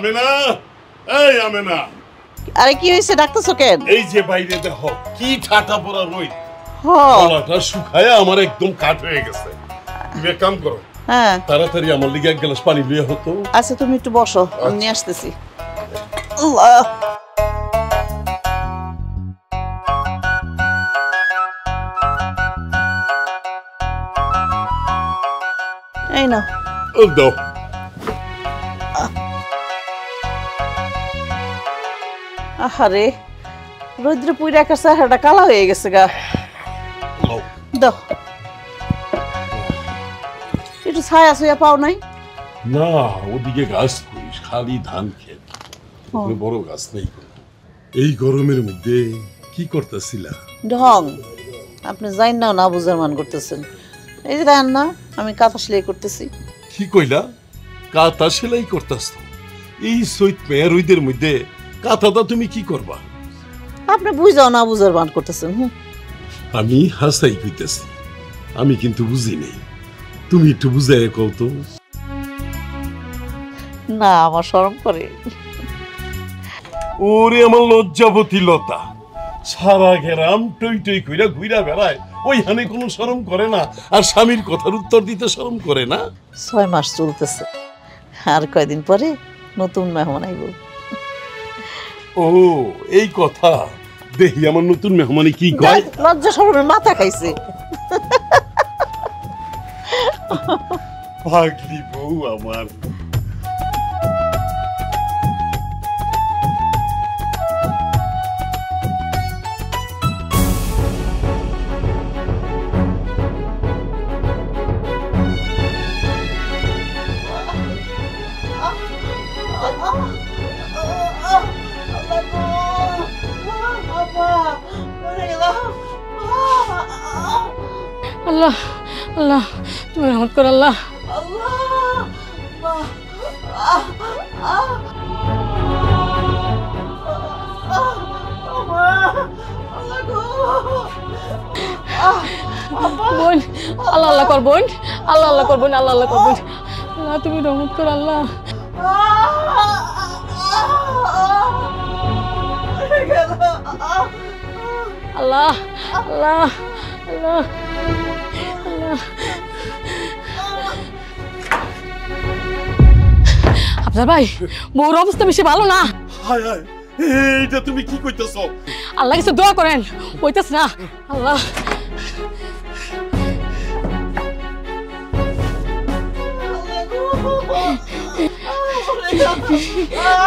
আমেনা, এই আমেনা। আরে কি হয়েছে ডাকতেছো কেন? এই যে বাইরে দেখো কি ঠাটা পড়া রোদ। হ্যাঁ গলাটা শুকায় আমার একদম কাঠ হয়ে গেছে। তুমি এক কাম করো, হ্যাঁ তাড়াতাড়ি আমার লিগে এক গ্লাস পানি নিয়ে হতো। আচ্ছা তুমি একটু বসো, আমি নিয়ে আসতেছি। আল্লাহ এই না দাও। আহারে রৌদ্র পুইরা একটা চেহারাটা কালা হয়ে গেছে গা। দাও একটু ছায়া ছয়া পাও নাই? না, ওদিকে গাছ করিস, খালি ধান খেত, বড় গাছ নেই। এই গরমের মধ্যে কি করতেছিলা? ঢং, আপনি যাই না না বুঝার মান করতেছেন। এই যে দেখেন না আমি কাঁথা সেলাই করতেছি। কি কইলা? কাঁথা সেলাই করতেছ? এই চৈত মেয়ের রোদের মধ্যে কাঁথাটা তুমি কি করবা? আপনি বুঝাও না বুঝার মান করতেছেন। আমি হাসাই কইতেছি, আমি কিন্তু বুঝি নাই। তুমি একটু বুঝাই কও তো। না আমার শরম করে। ওরে আমার লজ্জাবতী লতা, সারা গ্রাম টই টই কইরা ঘুরা বেড়ায়, ওইখানে কোনো শরম করে না, আর স্বামীর কথার উত্তর দিতে শরম করে না। 6 মাস চলতেছে, আর কয়দিন পরে নতুন মেহমান আইব। ও এই কথা, দেখি আমার নতুন মেহমানি কি কয়। লজ্জা শরমের মাথা খাইছে। পাগলি বউ আমার। আল্লাহ আল্লাহ তুমি রহমত কর আল্লাহ। বোন আল্লাহ আল্লাহ কর, বোন আল্লাহ আল্লাহ কর, বোন আল্লাহ আল্লাহ কর, বোন আল্লাহ তুমি রহমত কর আল্লাহ। আল্লাহ আল্লাহ আল্লাহ আল্লাহ। আফজাল ভাই বউর অবস্থা বেশি ভালো না। হায় হায়, এইটা তুমি কি কইতেছ? আল্লাহ কিছু দোয়া করেন, হইতেছ না। আল্লাহ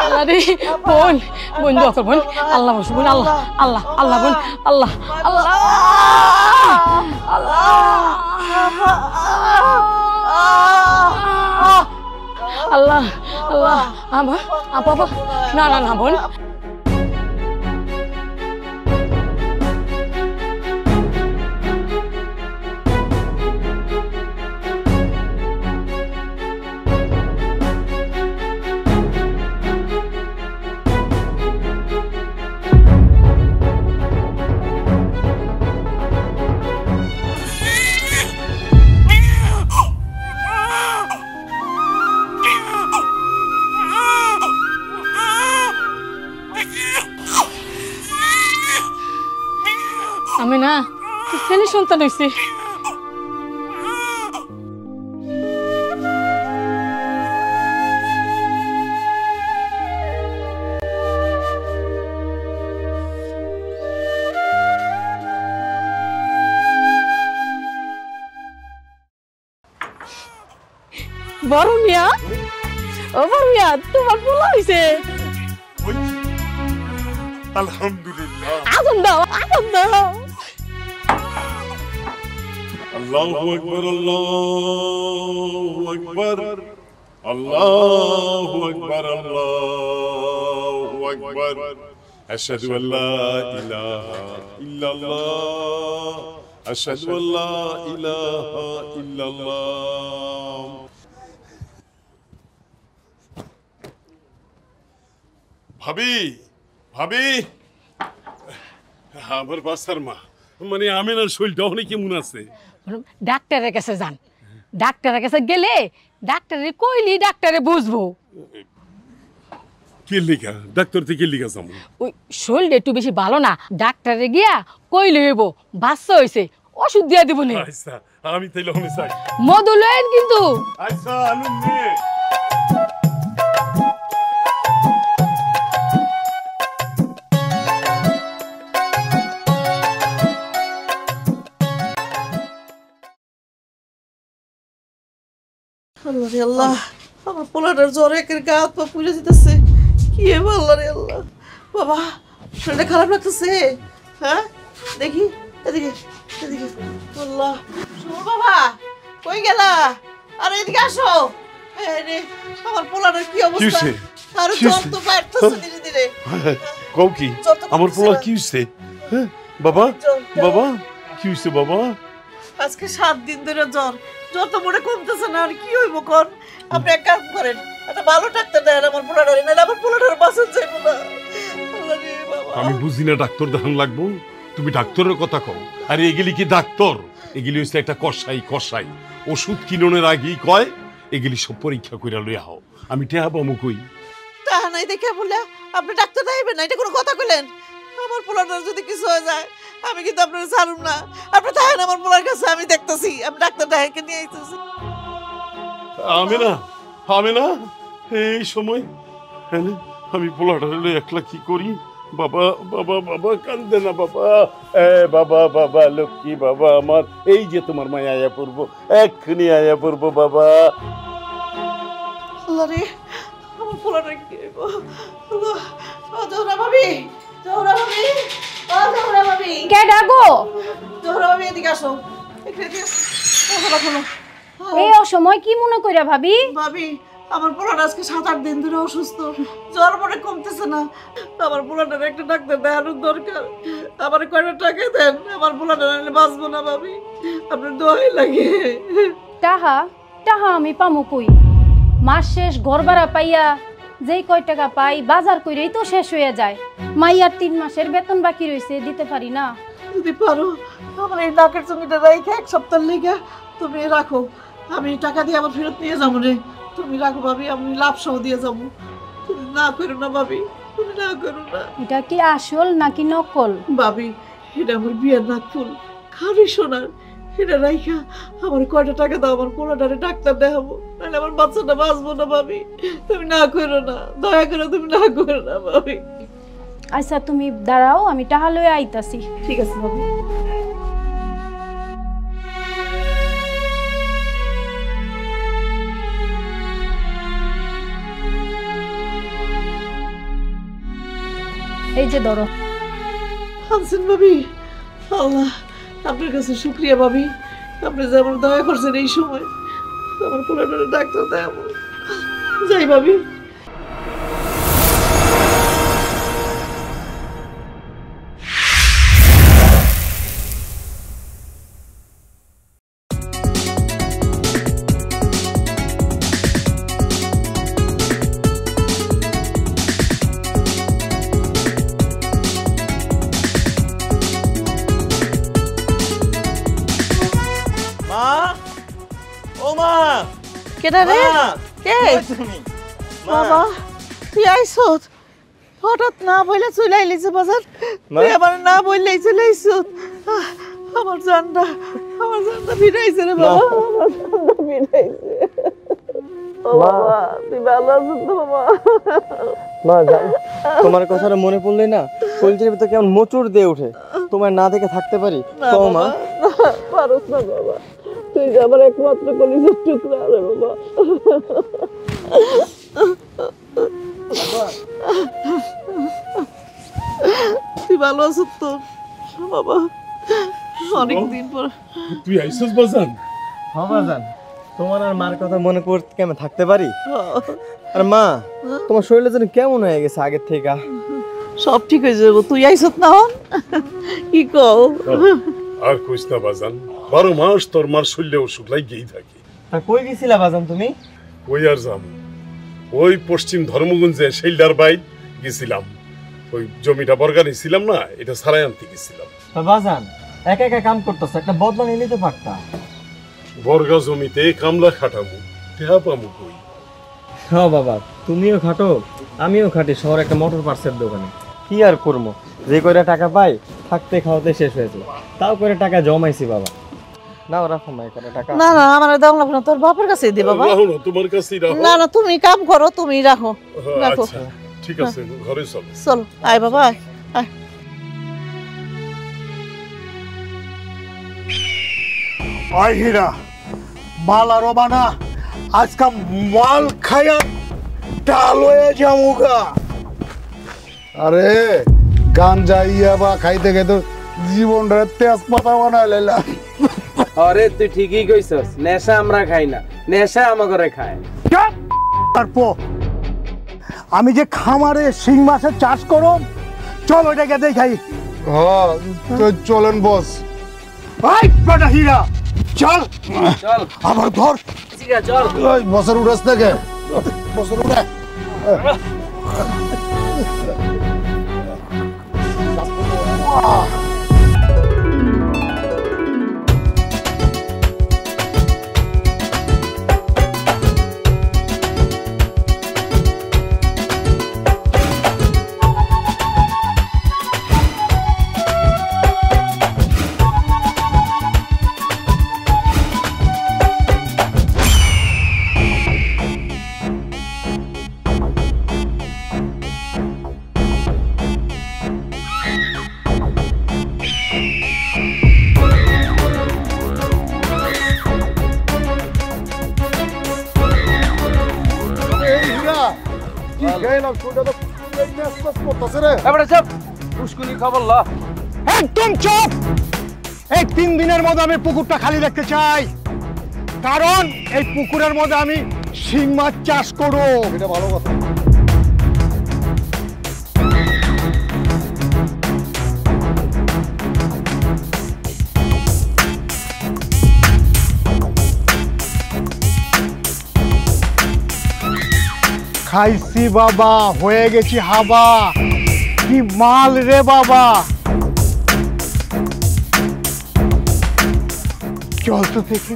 আল্লাহ রে, বোন বোন দোয়া কর, বোন আল্লাহ বসে, বোন আল্লাহ আল্লাহ আল্লাহ, বোন আল্লাহ আল্লাহ আল্লাহ আল্লাহ আল্লাহ। আবা আপা না না না বোন। আমি না ছেলে সন্তান হয়েছি। বড় মিয়া, ও বড় মিয়া তোমার পোলা হয়েছে। আলহামদুলিল্লাহ। আগুন দাও আগুন দাও। আল্লাহু আকবার আল্লাহু আকবার আল্লাহু আকবার আল্লাহু আকবার। আশহাদু আল্লা ইলাহা ইল্লাল্লাহ আশহাদু আল্লা ইলাহা ইল্লাল্লাহ। ভাবি ভাবি, আমার বাসার মা, মানে আমেনার শরীরটা অনেক কেমন আছে? ডাক্তারের কাছে যান, ডাক্তারের কাছে গেলে ডাক্তারে কইলি ডাক্তারে বুঝবো। কি লিখা ডাক্তার থেকে লিখা যাবো? ওই শরীরটা একটু বেশি ভালো না, ডাক্তারে গিয়া কই লইব বাচ্চা হইছে ওষুধ দিয়া দিব নে। আচ্ছা আমি তাইলে হনে চাই। মধু লয়েন কিন্তু। আচ্ছা আলু নিয়ে আল্লাহ রে আল্লাহ, আমার পোলাটার জ্বর একের গা হাত পা পুড়ে যেতেছে। কি হবে আল্লাহ রে আল্লাহ। বাবা শরীরটা খারাপ লাগতেছে। হ্যাঁ দেখি এদিকে এদিকে। আল্লাহ শোনো বাবা, কই গেলা? আরে এদিকে আসো। রে আমার পোলাটার কি অবস্থা? আরে জ্বর তো বাড়তেছে ধীরে ধীরে। কও কি আমার পোলা কি হইছে? হ্যাঁ বাবা বাবা কি হইছে বাবা? আজকে 7 দিন ধরে জ্বর, জ্বর তো মনে কমতেছে না। আর কি হইব কোন? আপনি এক কাজ করেন, একটা ভালো ডাক্তার দেন আমার পোলাটারে, নাহলে আমার পোলাটার বাঁচন যাইব না। আল্লাহ রে বাবা। আমি বুঝি না ডাক্তার দেখান লাগবো, তুমি ডাক্তারের কথা কও। আরে এগুলি কি ডাক্তার? এগুলি হচ্ছে একটা কষাই। কষাই ওষুধ কিননের আগেই কয় এগুলি সব পরীক্ষা কইরা লইয়া হও। আমি টেহা পামু কই? তাহা নাই দেখে বললে আপনি ডাক্তার দেখাইবেন না, এটা কোনো কথা কইলেন? আমার পোলাটার যদি কিছু হয়ে যায় আমি কিন্তু আপনার ছাড়ুম না। আপনি তাহেন আমার পোলার কাছে, আমি দেখতেছি। আমি ডাক্তার দেখাইকে নিয়ে আইতেছি। আমি না এই সময় আমি পোলাটারে লই একলা কি করি? বাবা বাবা বাবা কান্দে না বাবা। বাবা বাবা লক্ষ্মী বাবা আমার, এই যে তোমার মায় আয়া পড়বো, এক্ষুনি আয়া পড়বো বাবা। আল্লাহ রে আমার পোলাটার কি হইব? আল্লাহ, ও জোহরা ভাবি, জোহরা ভাবি, ও জোহরা ভাবি। কে ডাকো? জোহরা ভাবি এদিকে আসো, এদিকে আসো। শোনো শোনো, এই অসময় কি মনে কইরা ভাবি? ভাবি আমার পোলাটা আজকে 7-8 দিন ধরে অসুস্থ, জ্বর মনে কমতেছে না। আমার পোলাটার একটা ডাক্তার দেখানোর দরকার। আমার কয়টা টাকা দেন, আমার পোলাটা নাহলে বাঁচবো না ভাবি। আপনার দোয়াই লাগে। টাহা টাহা আমি পামু কই? মাস শেষ ঘর ভাড়া পাইয়া যেই কয় টাকা পাই বাজার কইরেই তো শেষ হয়ে যায়। মাইয়ার 3 মাসের বেতন বাকি রইছে, দিতে পারি না। যদি পারো আমার এই নাকের জমিটা রেখে 1 সপ্তাহ লেগে তুমি রাখো, আমি টাকা দিয়ে আবার ফেরত নিয়ে যাবো রে। তুমি রাখো ভাবি, আমি লাভ সহ দিয়ে যাবো। তুমি না করো না ভাবি, তুমি না করো না। এটা কি আসল নাকি নকল? ভাবি এটা আমার বিয়ের নাক ফুল, খারি সোনার। এটা রাইখা আমার কয়টা টাকা দাও, আমার পোলাটারে ডাক্তার দেখাবো, নাহলে আমার বাচ্চাটা বাঁচবো না ভাবি। তুমি না করো না, দয়া করে তুমি না করো না ভাবি। আচ্ছা তুমি দাঁড়াও, আমি টাহা লয়ে আইতাছি। ঠিক আছে ভাবি। এই যে ধরো। হানসেন ভাবি, আল্লাহ আপনার কাছে শুক্রিয়া ভাবি। আপনি যে আমার দয়া করছেন এই সময়, আমার পোলাটারে ডাক্তার দেখাবো। যাই ভাবি। কেডা রে? কে বাবা? তুই আইছত হঠাৎ, না বইলে চলে আইলিস বাজার। তুই আবার না বললেই চলে আইছত। আমার জানটা ফিরাইছে রে বাবা। আমার জানটা ফিরাইছে। ও বাবা তুই ভালো আছিস তো বাবা? মা জান, তোমার কথাটা মনে পড়লে না কলিজার ভিতর কেমন মোচড় দিয়ে ওঠে। তোমার না দেখে থাকতে পারি? কও মা। পারোস না বাবা, তুই যে আমার একমাত্র কলিজার টুকরা রে বাবা। তুই ভালো আছিস তো বাবা? অনেকদিন পর তুই আইসস বাজান? হ্যাঁ বাজান, তোমার আর মার কথা মনে করতে কেমন থাকতে পারি? আর মা তোমার শরীরটা যেন কেমন হয়ে গেছে আগের থেকে। সব ঠিক হয়ে যাবো, তুই আইসত না হন? কি কও? আর কইস না বাজান, 12 মাস তোর মার শরীরে অসুখ লাগিয়েই থাকে। তা কই গেছিলা বাজান তুমি? ওই আর যাম, ওই পশ্চিম ধর্মগঞ্জে শেলডার বাইট গেছিলাম। ওই জমিটা বর্গা নিয়েছিলাম না, এটা সারাই আনতে গেছিলাম। তা বাজান একা একা কাম করতেছ, একটা বদলা নিয়ে নিতে পারতা। বর্গা জমিতে কামলা খাটামু, টেহা পামু কই? হ্যাঁ বাবা, তুমিও খাটো আমিও খাটি শহরে একটা মোটর পার্টসের দোকানে। কি আর করবো, যে কয়টা টাকা পাই থাকতে খাওয়াতে শেষ হয়েছে, তাও করে টাকা জমাইছি বাবা। নাও রাখো মা করে টাকা। না না আমার দাও না, তোর বাপের কাছেই দে বাবা। রাখো না, তোমার কাছেই রাখো। না না তুমি কাম করো, তুমি রাখো রাখো। আচ্ছা ঠিক আছে, ঘরে চল। চল আয় বাবা আয় আয়। ওই হীরা, মাল আরো বানা, আজকা মাল খায়া ডাল হয়ে যামুগা। আরে গাঞ্জা ইয়াবা খাইতে খাইতে জীবনটা তেজপাতা বানাই লাইলা। আরে তুই ঠিকই কইছস, নেশা আমরা খাই না, নেশা আমাগরে খায়। তারপর আমি যে খামারে শিং মাছের চাষ করো, চল ওইটাকে দেখাই। হ্যাঁ তো চলেন বস। এই বেটা হীরা, চল চল আবার ধর। ঠিক আছে চল। ওই বসের উড়াস থেকে বসের উড়ে। এবারে চুপ, পুষ্কুনি খবর ল। একদম চুপ। এই 3 দিনের মধ্যে আমি পুকুরটা খালি রাখতে চাই, কারণ এই পুকুরের মধ্যে আমি শিং মাছ চাষ করব। এটা ভালো কথা। খাইছি বাবা, হয়ে গেছি হাবা। কি মাল রে বাবা। চল তো দেখি।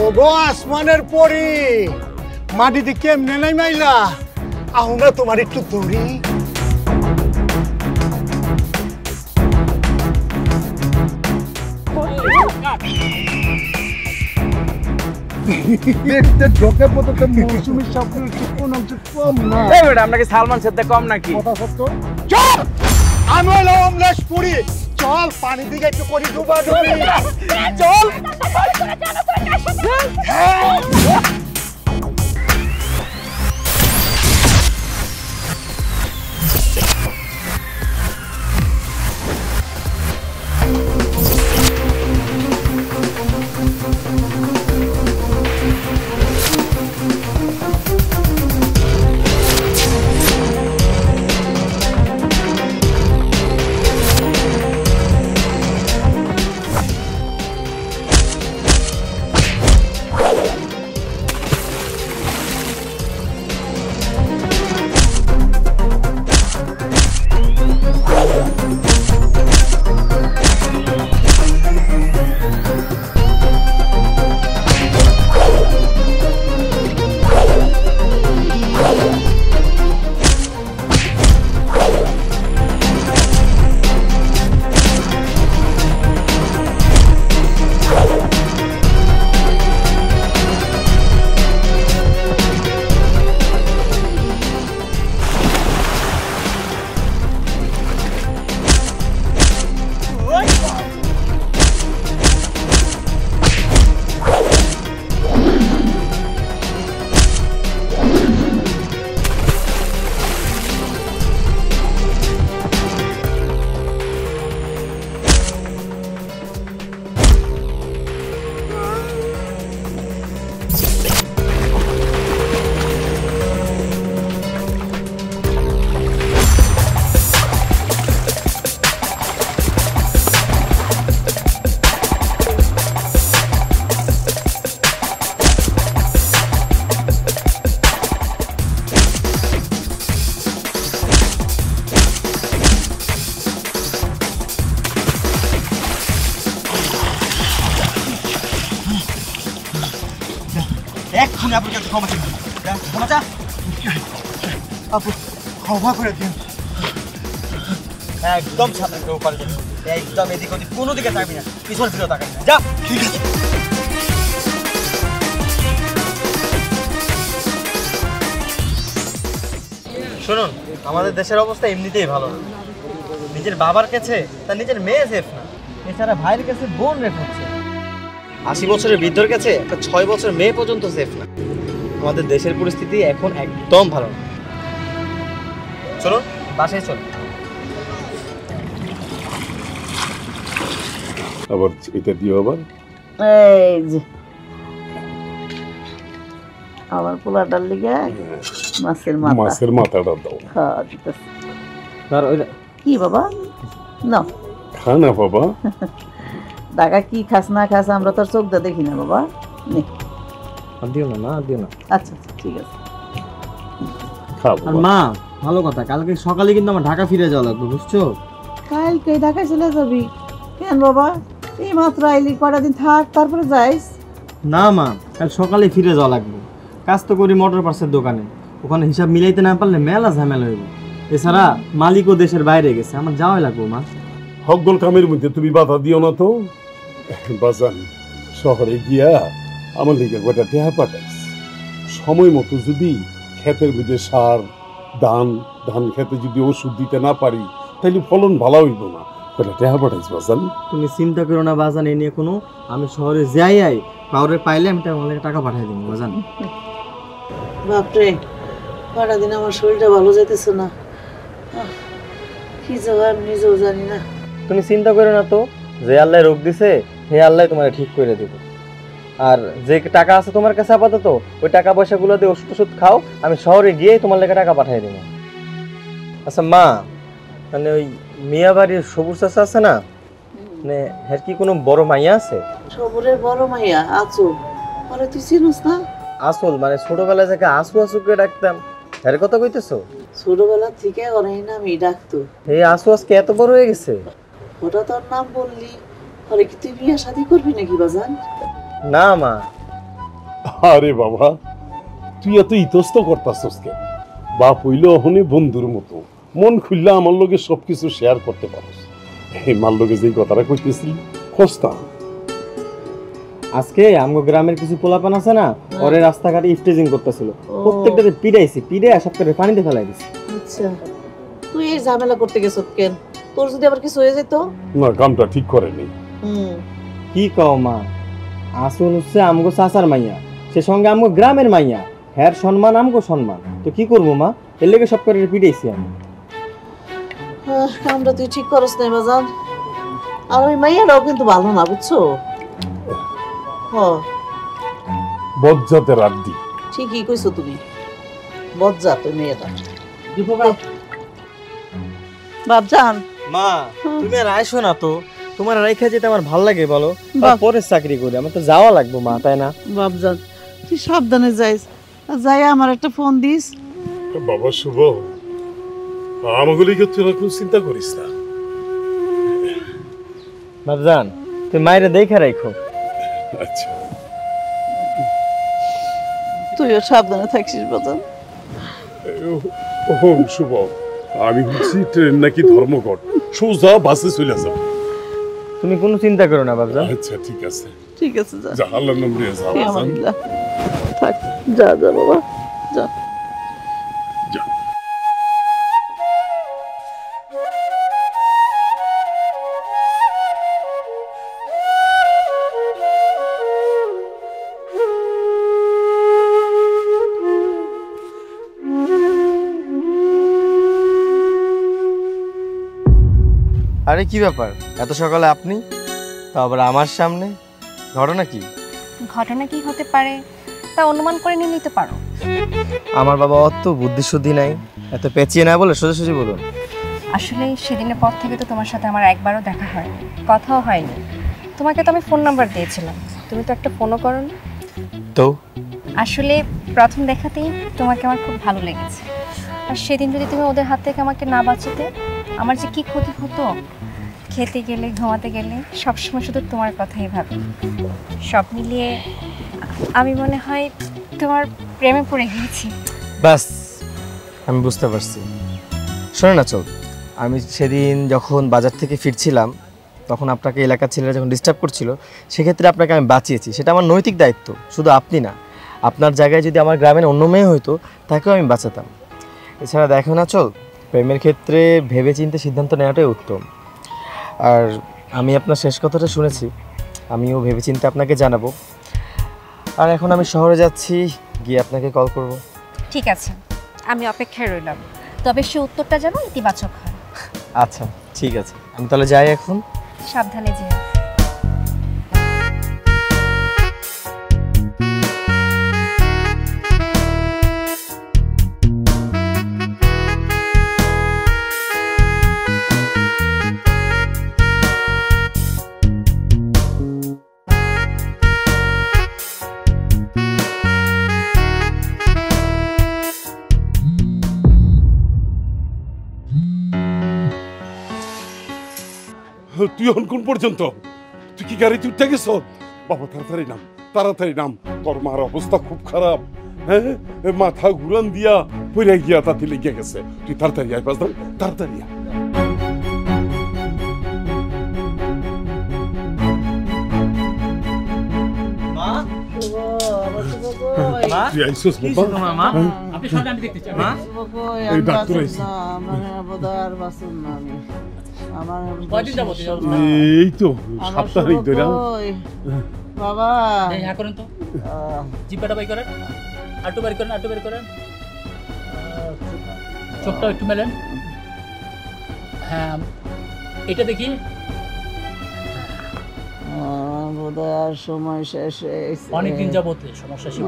ওগো আসমানের পরি, মাটিতে কেমনে নাই মাইলা, আহ না তোমার একটু দৌড়ি। দেখতে ঢোকে পড়তে মৌসুমী সাপের কোন অংশ কম না। এই বেটা আমরা কি সালমান সাথে কম নাকি? কথা সত্য। চল, আমি হলো অমলেশ পুরি। চল পানি দিকে একটু করি ডুবা ডুবি। চল। ক্ষমা চাই ক্ষমা চা আপু ক্ষমা করে দিন একদম সামনে কেউ পারে একদম এদিক ওদিক কোনো দিকে থাকবি না পিছন ফিরে তাকাবি না যা ঠিক আছে শুনুন আমাদের দেশের অবস্থা এমনিতেই ভালো না নিজের বাবার কাছে তার নিজের মেয়ে সেফ না এছাড়া ভাইয়ের কাছে বোন রেফ হচ্ছে 80 বছরের বৃদ্ধর কাছে একটা 6 বছর মেয়ে পর্যন্ত সেফ না আমাদের দেশের পরিস্থিতি এখন একদম ভালো না চলুন বাসায় চলুন আবার এটা দিও আবার এই যে আমার পোলাটার লিগে মাছের মাথাটা দাও। হ্যাঁ দিতেছি। আর ওই কি বাবা না খা না বাবা। টাকা কি খাস না খাস আমরা তোর চোখ দিয়ে দেখি না বাবা নে। আর দিও না আর দিও না। আচ্ছা ঠিক আছে খা আর বাবা। মা ভালো কথা কালকে সকালে কিন্তু আমার ঢাকা ফিরে যাওয়া লাগবে বুঝছো? কালকে ঢাকায় চলে যাবি কেন বাবা? এই মাত্র আইলি কটা দিন থাক তারপরে যাইস। না মা কাল সকালে ফিরে যাওয়া লাগবে কাজ তো করি মোটর পার্সের দোকানে ওখানে হিসাব মিলাইতে না পারলে মেলা ঝামেলা হইব এছাড়া মালিকও দেশের বাইরে গেছে আমার যাওয়াই লাগবে মা হকগোল কামের মধ্যে তুমি বাধা দিও না তো। বাজান শহরে গিয়া আমার লিগে গোটা টেহা পাঠাইস সময় মতো যদি ক্ষেতের মধ্যে সার ধান খেতে যদি ওষুধ দিতে না পারি তাহলে ফলন ভালো হইব না। গোটা টেহা পাঠাইস বাজান। তুমি চিন্তা করো না বাজান এই নিয়ে কোনো আমি শহরে যাই পাউরে পাইলে আমি তোমাদের টাকা পাঠাই দিব বাজান। বাপরে কটা দিন আমার শরীরটা ভালো যাইতেছে না কি জবাব নিজেও জানি না। তুমি চিন্তা করো না তো যে আল্লাহ রোগ দিছে হে আল্লাহ তোমার ঠিক করে দেব আর যে টাকা আছে তোমার কাছে আপাতত ওই টাকা পয়সাগুলো দিয়ে ওষুধ খাও আমি শহরে গিয়ে তোমার লেগে টাকা পাঠিয়ে দেবো। আচ্ছা মা মানে ওই মিয়া বাড়ির সবুজ চাষা আছে না মানে এর কি কোনো বড় মাইয়া আছে? সবরের বড় মাইয়া আছো আরে তুই চিনিস না? আসল মানে ছোটবেলায় যাকে আসু আসু করে ডাকতাম এর কথা কইতেছো? ছোটবেলা থেকে অনেক নামই ডাকতো। এই আসু আজকে এত বড় হয়ে গেছে? ওটা তোর নাম বললি আরে কি তুই বিয়ে শাদী করবি নাকি বাজান? না মা। আরে বাবা তুই এত ইতস্ত করতাছস কেন? বাপ হইল ওখানে বন্ধুর মতো মন খুললে আমার লগে সবকিছু শেয়ার করতে পারস। এই মার লগে যে কথাটা কইতেছি খোঁজতা আজকে আমগো গ্রামের কিছু পোলাপান আছে না ওরে রাস্তাঘাটে স্টেজিং করতেছিল প্রত্যেকটাতে পিড়াইছি পিড়ে সব করে পানিতে ফেলাই দিছি। আচ্ছা তুই এই ঝামেলা করতে গেছ কেন? তোর যদি আবার কিছু হয়ে যেত? না কামটা ঠিক করেনি। কি কও মা আসল হচ্ছে আমগো চাচার মাইয়া সে সঙ্গে আমগো গ্রামের মাইয়া হ্যার সম্মান আমগো সম্মান তো কি করবো মা এর লেগে সব করে পিড়াইছি আমি। কামটা তুই ঠিক করস না বাজান আর ওই মাইয়াটাও কিন্তু ভালো না বুঝছো? বজ্জাতের আড্ডি। ঠিকই কইছো তুমি বজ্জাত ওই মেয়েটা। বাপজান মা তুমি আর আইসো না তো তোমার রাইখা যেতে আমার ভাল লাগে বলো পরে চাকরি করি আমার তো যাওয়া লাগবে মা তাই না? বাপজান তুই সাবধানে যাইস যাই আমার একটা ফোন দিস। বাবা শুভ আমাকে লিখে তুই এখন চিন্তা করিস না। বাপজান তুই মায়েরা দেখে রাখো। আচ্ছা তুইও সাবধানে থাকিস বাজান। ও শুভ আমি বলছি ট্রেন নাকি ধর্মঘট সোজা বাসে চলে যাও। তুমি কোনো চিন্তা করো না বাপজান। আচ্ছা ঠিক আছে ঠিক আছে যা যা আল্লাহর নাম নিয়ে যাও বাজান। থাক যা যা বাবা যা যা। আরে কি ব্যাপার এত সকালে আপনি তো আবার আমার সামনে ঘটনা কি? ঘটনা কি হতে পারে তা অনুমান করে নিয়ে নিতে পারো। আমার বাবা অত বুদ্ধিশুদ্ধি নাই এত পেঁচিয়ে না বলে সোজাসুজি বলুন। আসলে সেদিনের পর থেকে তো তোমার সাথে আমার একবারও দেখা হয়নি কথাও হয়নি। তোমাকে তো আমি ফোন নাম্বার দিয়েছিলাম তুমি তো একটা ফোনও করো না। তো আসলে প্রথম দেখাতেই তোমাকে আমার খুব ভালো লেগেছে আর সেদিন যদি তুমি ওদের হাত থেকে আমাকে না বাঁচাতে আমার যে কি ক্ষতি হতো। খেতে গেলে ঘুমাতে গেলে সবসময় শুধু তোমার কথাই ভাবি। সব মিলিয়ে আমি মনে হয় তোমার প্রেমে পড়ে গিয়েছি। ব্যাস আমি বুঝতে পারছি। শোনো না চল, আমি সেদিন যখন বাজার থেকে ফিরছিলাম তখন আপনাকে এলাকার ছেলেরা যখন ডিস্টার্ব করছিল, সেক্ষেত্রে আপনাকে আমি বাঁচিয়েছি। সেটা আমার নৈতিক দায়িত্ব, শুধু আপনি না, আপনার জায়গায় যদি আমার গ্রামের অন্য মেয়ে হইতো তাকেও আমি বাঁচাতাম। এছাড়া দেখো না চল, প্রেমের ক্ষেত্রে ভেবেচিন্তে সিদ্ধান্ত নেওয়াটাই উত্তম। আর আমি আপনার শেষ কথাটা শুনেছি, আমিও ভেবেচিন্তে আপনাকে জানাবো। আর এখন আমি শহরে যাচ্ছি, গিয়ে আপনাকে কল করব। ঠিক আছে, আমি অপেক্ষায় রইলাম, তবে সে উত্তরটা যেন ইতিবাচক হয়। আচ্ছা ঠিক আছে, আমি তাহলে যাই এখন। সাবধানে যেও। তুই এখন কোন পর্যন্ত? তুই কি গাড়িতে উঠে গেছ? বাবা তাড়াতাড়ি নাম, তাড়াতাড়ি নাম, তোর মার অবস্থা খুব খারাপ। হ্যাঁ, মাথা ঘুরান দিয়া পড়ে গিয়া তাতে লেগে গেছে। তুই তাড়াতাড়ি আয় বাজদান, তাড়াতাড়ি আয়। তুই আইসোস বাবা? আপনি সবাই আমি দেখতে চাই। এই ডাক্তার আইছে। কয়দিন যাবত? এই তো সপ্তাহখানেক ধরে। বাবা এই হ্যাঁ করেন তো, জিব্বাটা বাই করেন, আটু বাড়ি করেন, আটু বাড়ি করেন, চোখটাও একটু মেলেন। হ্যাঁ এটা দেখি। বোধহয় সময় শেষ হয়েছে। অনেকদিন যাবত সমস্যা ছিল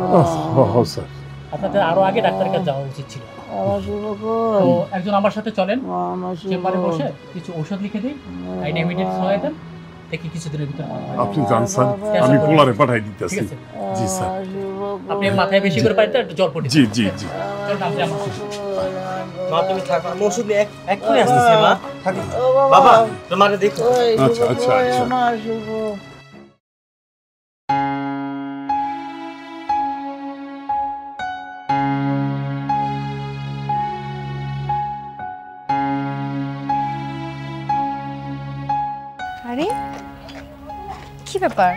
স্যার। আপনাদের আরো আগে ডাক্তারের কাছে যাওয়া উচিত ছিল। তো একজন আমার সাথে চলেন, চেম্বারে বসে কিছু ঔষধ লিখে দিই, আইডি ইমিডিয়েট খাওয়াই দেন, দেখি কিছুদিনের ভিতরে ভালো হয়। আপনি জানছেন আমি পোলারে পাঠাই দিতেছি। জি স্যার। আপনি মাথায় বেশি করে পাইতে একটু জল পড়ে। জি জি জি। মা তুমি থাকো, আমি ওষুধ নিয়ে এক্ষুনি আসতেছি। মা থাকো, বাবা তোমারে দেখো। আচ্ছা আচ্ছা আচ্ছা। আরে কি ব্যাপার,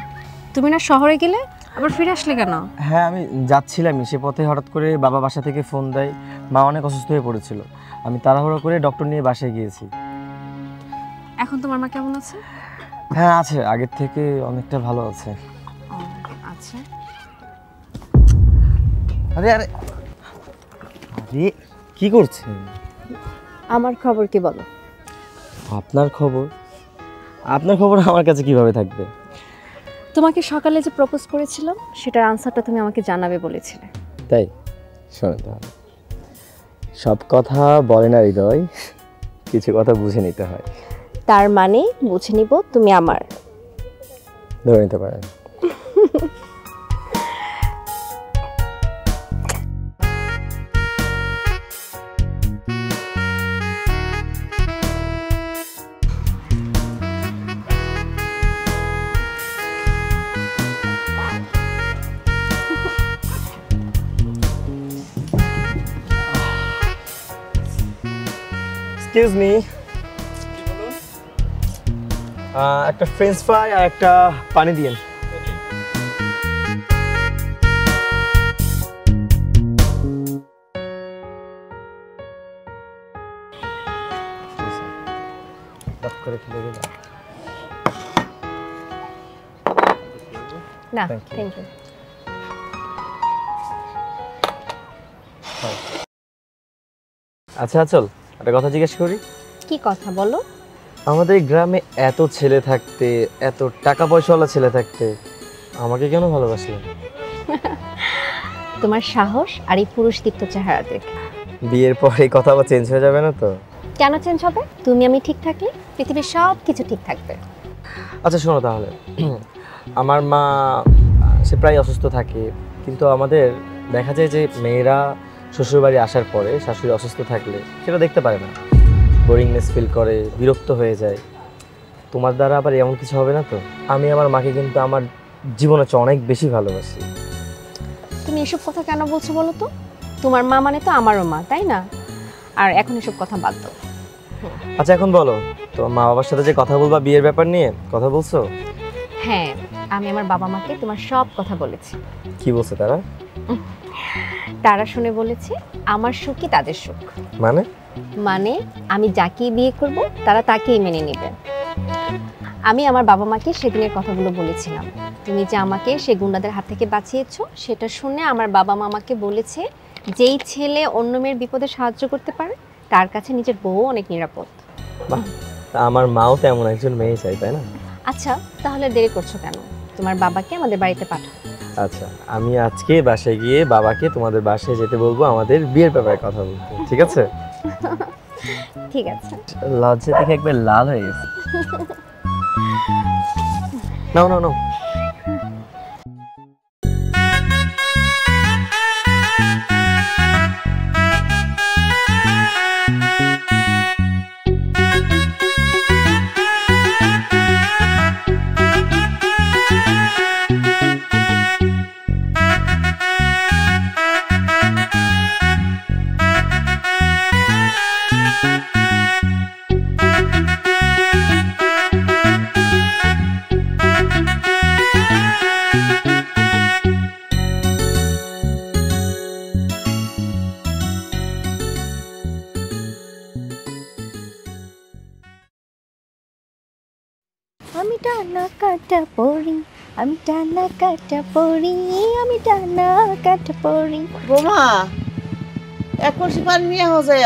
তুমি না শহরে গেলে, আবার ফিরে আসলে কেন? হ্যাঁ আমি যাচ্ছিলামই, সে পথে হঠাৎ করে বাবা বাসা থেকে ফোন দেয়, মা অনেক অসুস্থ হয়ে পড়েছিল। আমি তাড়াহুড়ো করে ডক্টর নিয়ে বাসায় গিয়েছি। এখন তোমার মা কেমন আছে? হ্যাঁ আছে, আগের থেকে অনেকটা ভালো আছে। আচ্ছা। আরে আরে আরে কি করছেন? আমার খবর কি বলো? আপনার খবর? আপনার খবর আমার কাছে কিভাবে থাকবে? তোমাকে সকালে যে প্রপোজ করেছিলাম সেটার আনসারটা তুমি আমাকে জানাবে বলেছিলে। তাই শোনো, তাহলে সব কথা বলে না হৃদয়, কিছু কথা বুঝে নিতে হয়। তার মানে বুঝে নিব তুমি আমার, ধরে নিতে পারেন। এক্সকিউজ মি, একটা ফ্রেঞ্চ ফ্রাই আর একটা পানি দিয়েন। না থ্যাংক ইউ। আচ্ছা চল একটা কথা জিজ্ঞেস করি। কি কথা বলো? আমাদের গ্রামে এত ছেলে থাকতে, এত টাকা পয়সাওয়ালা ছেলে থাকতে, আমাকে কেন ভালোবাসলে? তোমার সাহস আর এই পুরুষদীপ্ত চেহারা দেখে। বিয়ের পর এই কথা আবার চেঞ্জ হয়ে যাবে না তো? কেন চেঞ্জ হবে? তুমি আমি ঠিক থাকলে পৃথিবীর সব কিছু ঠিক থাকবে। আচ্ছা শোনো তাহলে, আমার মা সে প্রায় অসুস্থ থাকে, কিন্তু আমাদের দেখা যায় যে মেয়েরা শ্বশুরবাড়ি আসার পরে শাশুড়ি অসুস্থ থাকলে সেটা দেখতে পারে না, বোরিংনেস ফিল করে, বিরক্ত হয়ে যায়। তোমার দ্বারা আবার এমন কিছু হবে না তো? আমি আমার মাকে কিন্তু আমার জীবনে চেয়ে অনেক বেশি ভালোবাসি। তুমি এসব কথা কেন বলছো বলো তো? তোমার মা মানে তো আমারও মা, তাই না? আর এখন এসব কথা বাদ দাও। আচ্ছা এখন বলো, তোমার মা বাবার সাথে যে কথা বলবা বিয়ের ব্যাপার নিয়ে, কথা বলছো? হ্যাঁ, আমি আমার বাবা মাকে তোমার সব কথা বলেছি। কি বলছে তারা? তারা শুনে বলেছে আমার সুখই তাদের সুখ। মানে? মানে আমি যাকেই বিয়ে করব তারা তাকেই মেনে নেবে। আমি আমার বাবা মাকে সেদিনের কথাগুলো বলেছিলাম। তুমি যে আমাকে সে গুন্ডাদের হাত থেকে বাঁচিয়েছো, সেটা শুনে আমার বাবা মা আমাকে বলেছে যেই ছেলে অন্য মেয়ের বিপদে সাহায্য করতে পারে তার কাছে নিজের বউ অনেক নিরাপদ। বাহ, আমার মাও তো এমন একজন মেয়ে চাই, তাই না? আচ্ছা তাহলে দেরি করছো কেন? তোমার বাবাকে আমাদের বাড়িতে পাঠাও। আচ্ছা, আমি আজকে বাসায় গিয়ে বাবাকে তোমাদের বাসায় যেতে বলবো, আমাদের বিয়ের ব্যাপারে কথা বলতে, ঠিক আছে? ঠিক আছে। লজ্জা দেখে একবার লাল হয়ে গেছে। নাও নাও নাও। আমি টানা কাটা পড়ি, আমি টানা কাটা পড়ি, আমি টানা কাটা পড়ি। বোমা এক কলসি পানি নিয়ে হওয়া যায়,